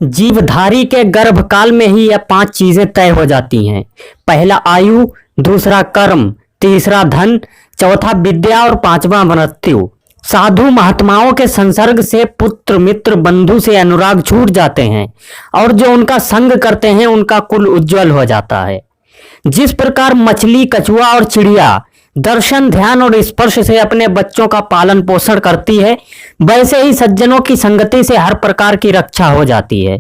जीवधारी के गर्भकाल में ही यह 5 चीजें तय हो जाती हैं। पहला आयु, दूसरा कर्म, तीसरा धन, चौथा विद्या और पांचवा मृत्यु। साधु महात्माओं के संसर्ग से पुत्र मित्र बंधु से अनुराग छूट जाते हैं और जो उनका संग करते हैं उनका कुल उज्जवल हो जाता है। जिस प्रकार मछली, कछुआ और चिड़िया दर्शन, ध्यान और स्पर्श से अपने बच्चों का पालन पोषण करती है, वैसे ही सज्जनों की संगति से हर प्रकार की रक्षा हो जाती है।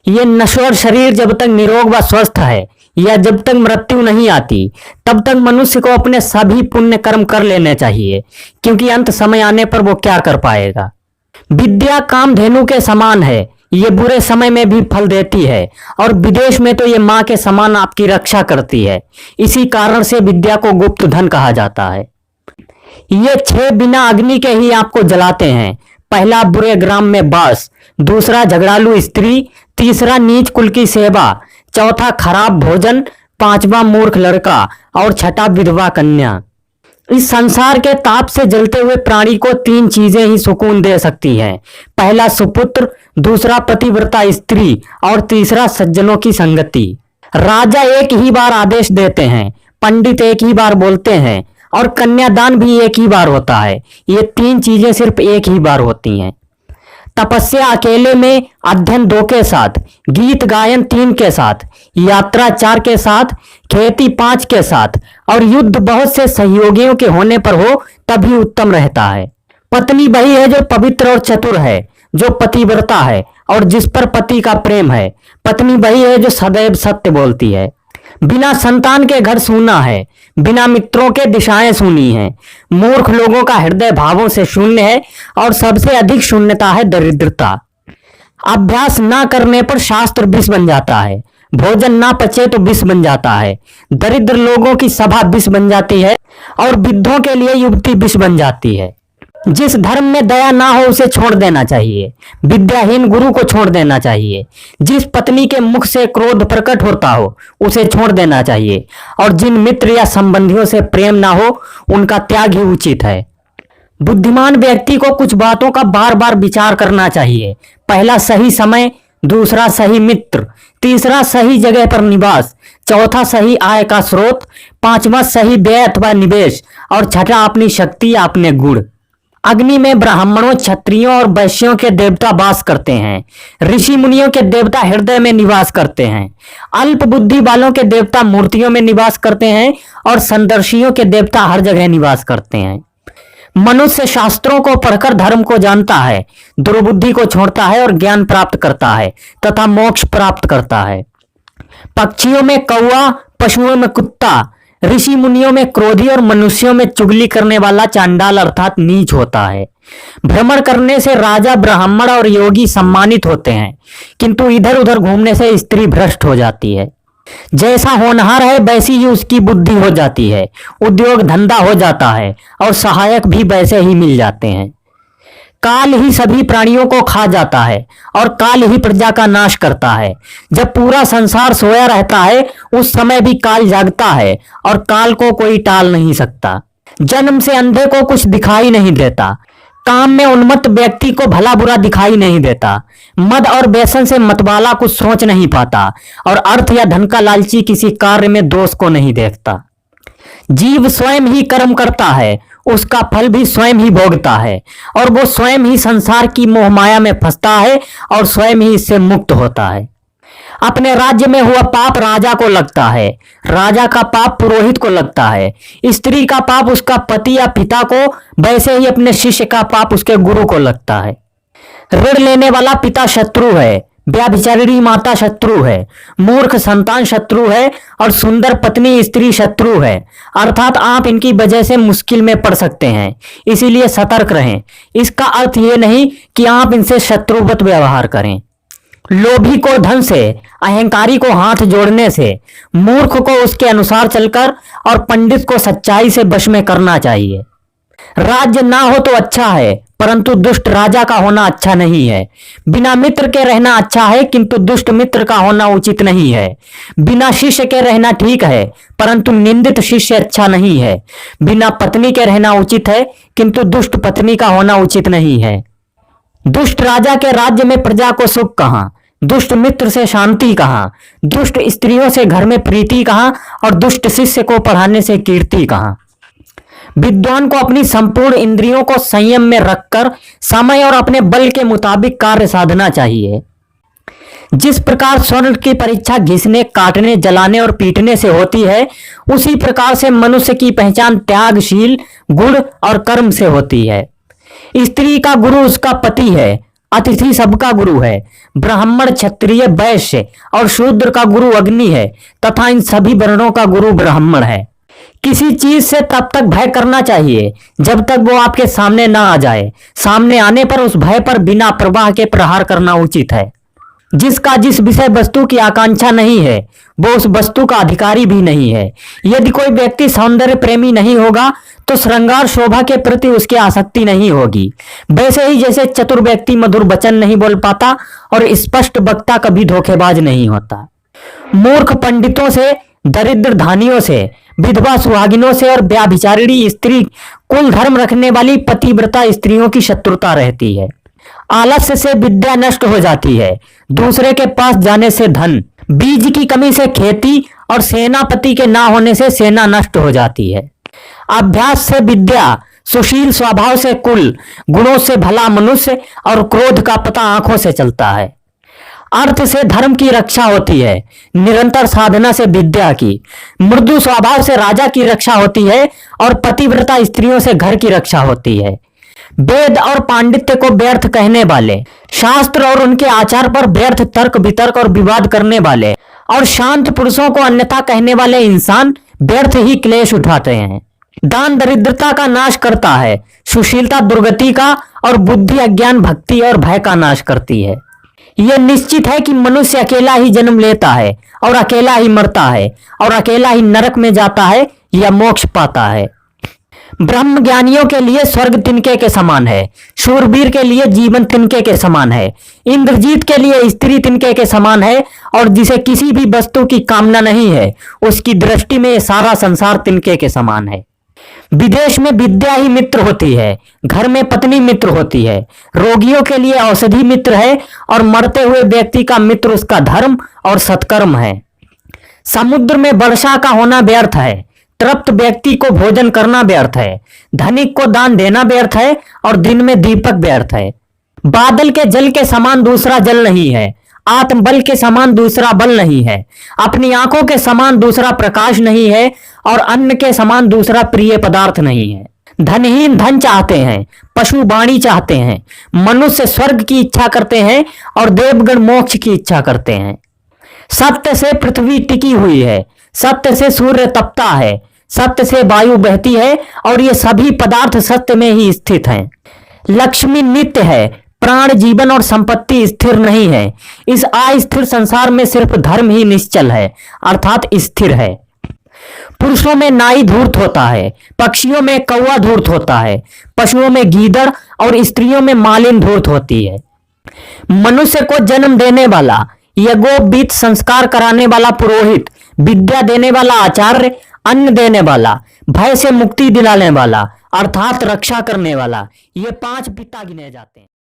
ये नश्वर शरीर जब तक निरोग व स्वस्थ है या जब तक मृत्यु नहीं आती, तब तक मनुष्य को अपने सभी पुण्य कर्म कर लेने चाहिए, क्योंकि अंत समय आने पर वो क्या कर पाएगा। विद्या कामधेनु के समान है, ये बुरे समय में भी फल देती है और विदेश में तो ये माँ के समान आपकी रक्षा करती है। इसी कारण से विद्या को गुप्त धन कहा जाता है। ये 6 बिना अग्नि के ही आपको जलाते हैं। पहला बुरे ग्राम में वास, दूसरा झगड़ालू स्त्री, तीसरा नीच कुल की सेवा, चौथा खराब भोजन, पांचवा मूर्ख लड़का और छठा विधवा कन्या। इस संसार के ताप से जलते हुए प्राणी को 3 चीजें ही सुकून दे सकती हैं। पहला सुपुत्र, दूसरा पतिव्रता स्त्री और तीसरा सज्जनों की संगति। राजा एक ही बार आदेश देते हैं, पंडित एक ही बार बोलते हैं और कन्यादान भी एक ही बार होता है। ये 3 चीजें सिर्फ एक ही बार होती हैं। तपस्या अकेले में, अध्ययन 2 के साथ, गीत गायन 3 के साथ, यात्रा 4 के साथ, खेती 5 के साथ और युद्ध बहुत से सहयोगियों के होने पर हो तभी उत्तम रहता है। पत्नी वही है जो पवित्र और चतुर है, जो पतिव्रता है और जिस पर पति का प्रेम है। पत्नी वही है जो सदैव सत्य बोलती है। बिना संतान के घर सूना है, बिना मित्रों के दिशाएं सूनी हैं। मूर्ख लोगों का हृदय भावों से शून्य है और सबसे अधिक शून्यता है दरिद्रता। अभ्यास ना करने पर शास्त्र विष बन जाता है, भोजन ना पचे तो विष बन जाता है। दरिद्र लोगों की सभा विष बन जाती है और वृद्धों के लिए युवती विष बन जाती है। जिस धर्म में दया ना हो उसे छोड़ देना चाहिए, विद्याहीन गुरु को छोड़ देना चाहिए। जिस पत्नी के मुख से क्रोध प्रकट होता हो उसे छोड़ देना चाहिए और जिन मित्र या संबंधियों से प्रेम ना हो उनका त्याग ही उचित है। बुद्धिमान व्यक्ति को कुछ बातों का बार बार विचार करना चाहिए। पहला सही समय, दूसरा सही मित्र, तीसरा सही जगह पर निवास, चौथा सही आय का स्रोत, पांचवा सही व्यय अथवा निवेश और छठा अपनी शक्ति या अपने गुण। अग्नि में ब्राह्मणों, क्षत्रियों और वैश्यों के देवता वास करते हैं। ऋषि मुनियों के देवता हृदय में निवास करते हैं। अल्प बुद्धि वालों के देवता मूर्तियों में निवास करते हैं और संदर्शियों के देवता हर जगह निवास करते हैं। मनुष्य शास्त्रों को पढ़कर धर्म को जानता है, दुर्बुद्धि को छोड़ता है और ज्ञान प्राप्त करता है तथा मोक्ष प्राप्त करता है। पक्षियों में कौवा, पशुओं में कुत्ता, ऋषि मुनियों में क्रोधी और मनुष्यों में चुगली करने वाला चांडाल अर्थात नीच होता है। भ्रमण करने से राजा, ब्राह्मण और योगी सम्मानित होते हैं, किंतु इधर उधर घूमने से स्त्री भ्रष्ट हो जाती है। जैसा होनहार है वैसी ही उसकी बुद्धि हो जाती है, उद्योग धंधा हो जाता है और सहायक भी वैसे ही मिल जाते हैं। काल ही सभी प्राणियों को खा जाता है और काल ही प्रजा का नाश करता है। जब पूरा संसार सोया रहता है उस समय भी काल जागता है और काल को कोई टाल नहीं सकता। जन्म से अंधे को कुछ दिखाई नहीं देता, काम में उन्मत्त व्यक्ति को भला बुरा दिखाई नहीं देता, मद और व्यसन से मतवाला कुछ सोच नहीं पाता और अर्थ या धन का लालची किसी कार्य में दोष को नहीं देखता। जीव स्वयं ही कर्म करता है, उसका फल भी स्वयं ही भोगता है और वो स्वयं ही संसार की मोहमाया में फंसता है और स्वयं ही इससे मुक्त होता है। अपने राज्य में हुआ पाप राजा को लगता है, राजा का पाप पुरोहित को लगता है, स्त्री का पाप उसका पति या पिता को, वैसे ही अपने शिष्य का पाप उसके गुरु को लगता है। ऋण लेने वाला पिता शत्रु है, व्यभिचारिणी माता शत्रु है, मूर्ख संतान शत्रु है और सुंदर पत्नी स्त्री शत्रु है। अर्थात आप इनकी वजह से मुश्किल में पड़ सकते हैं, इसीलिए सतर्क रहें। इसका अर्थ ये नहीं कि आप इनसे शत्रुवत व्यवहार करें। लोभी को धन से, अहंकारी को हाथ जोड़ने से, मूर्ख को उसके अनुसार चलकर और पंडित को सच्चाई से वश में करना चाहिए। राज्य ना हो तो अच्छा है, परंतु दुष्ट राजा का होना अच्छा नहीं है। बिना मित्र के रहना अच्छा है, किंतु दुष्ट मित्र का होना उचित नहीं है। बिना शिष्य के रहना ठीक है, परंतु निंदित शिष्य अच्छा नहीं है। बिना पत्नी के रहना उचित है, किंतु दुष्ट पत्नी का होना उचित नहीं है। दुष्ट राजा के राज्य में प्रजा को सुख कहाँ, दुष्ट मित्र से शांति कहाँ, दुष्ट स्त्रियों से घर में प्रीति कहाँ और दुष्ट शिष्य को पढ़ाने से कीर्ति कहाँ। विद्वान को अपनी संपूर्ण इंद्रियों को संयम में रखकर समय और अपने बल के मुताबिक कार्य साधना चाहिए। जिस प्रकार स्वर्ण की परीक्षा घिसने, काटने, जलाने और पीटने से होती है, उसी प्रकार से मनुष्य की पहचान त्यागशील, गुण और कर्म से होती है। स्त्री का गुरु उसका पति है, अतिथि सबका गुरु है। ब्राह्मण, क्षत्रिय, वैश्य और शूद्र का गुरु अग्नि है तथा इन सभी वर्णों का गुरु ब्राह्मण है। किसी चीज से तब तक भय करना चाहिए जब तक वो आपके सामने ना आ जाए। सामने आने पर उस भय पर बिना प्रवाह के प्रहार करना उचित है। जिसका जिस विषय वस्तु की आकांक्षा नहीं है, वो उस वस्तु का अधिकारी भी नहीं है। यदि कोई व्यक्ति सौंदर्य प्रेमी नहीं होगा तो श्रृंगार शोभा के प्रति उसकी आसक्ति नहीं होगी। वैसे ही जैसे चतुर व्यक्ति मधुर वचन नहीं बोल पाता और स्पष्ट वक्ता कभी धोखेबाज नहीं होता। मूर्ख पंडितों से, दरिद्र धानियों से, विधवा सुहागिनों से और व्याभिचारिणी स्त्री, कुल धर्म रखने वाली पतिव्रता स्त्रियों की शत्रुता रहती है। आलस्य से विद्या नष्ट हो जाती है, दूसरे के पास जाने से धन, बीज की कमी से खेती और सेनापति के ना होने से सेना नष्ट हो जाती है। अभ्यास से विद्या, सुशील स्वभाव से कुल, गुणों से भला मनुष्य और क्रोध का पता आंखों से चलता है। अर्थ से धर्म की रक्षा होती है, निरंतर साधना से विद्या की। मृदु स्वभाव से राजा की रक्षा होती है और पतिव्रता स्त्रियों से घर की रक्षा होती है। वेद और पांडित्य को व्यर्थ कहने वाले, शास्त्र और उनके आचार पर व्यर्थ तर्क वितर्क और विवाद करने वाले और शांत पुरुषों को अन्यथा कहने वाले इंसान व्यर्थ ही क्लेश उठाते हैं। दान दरिद्रता का नाश करता है, सुशीलता दुर्गति का और बुद्धि अज्ञान भक्ति और भय का नाश करती है। यह निश्चित है कि मनुष्य अकेला ही जन्म लेता है और अकेला ही मरता है और अकेला ही नरक में जाता है या मोक्ष पाता है। ब्रह्म ज्ञानियों के लिए स्वर्ग तिनके के समान है, शूरवीर के लिए जीवन तिनके के समान है, इंद्रजीत के लिए स्त्री तिनके के समान है और जिसे किसी भी वस्तु की कामना नहीं है, उसकी दृष्टि में ये सारा संसार तिनके के समान है। विदेश में विद्या ही मित्र होती है, घर में पत्नी मित्र होती है, रोगियों के लिए औषधि मित्र है और मरते हुए व्यक्ति का मित्र उसका धर्म और सत्कर्म है। समुद्र में वर्षा का होना व्यर्थ है, तृप्त व्यक्ति को भोजन करना व्यर्थ है, धनिक को दान देना व्यर्थ है और दिन में दीपक व्यर्थ है। बादल के जल के समान दूसरा जल नहीं है, आत्मबल के समान दूसरा बल नहीं है, अपनी आंखों के समान दूसरा प्रकाश नहीं है और अन्न के समान दूसरा प्रिय पदार्थ नहीं है। धनहीन धन चाहते हैं, पशु वाणी चाहते हैं, मनुष्य स्वर्ग की इच्छा करते हैं और देवगण मोक्ष की इच्छा करते हैं। सत्य से पृथ्वी टिकी हुई है, सत्य से सूर्य तपता है, सत्य से वायु बहती है और ये सभी पदार्थ सत्य में ही स्थित हैं। लक्ष्मी नित्य है, प्राण, जीवन और संपत्ति स्थिर नहीं है। इस अस्थिर संसार में सिर्फ धर्म ही निश्चल है, अर्थात स्थिर है। पुरुषों में नाई धूर्त होता है, पक्षियों में कौवा धूर्त होता है, पशुओं में गीदड़ और स्त्रियों में मालिन धूर्त होती है। मनुष्य को जन्म देने वाला, यज्ञोपवीत संस्कार कराने वाला पुरोहित, विद्या देने वाला आचार्य, अन्न देने वाला, भय से मुक्ति दिलाने वाला अर्थात रक्षा करने वाला, ये 5 पिता गिने जाते हैं।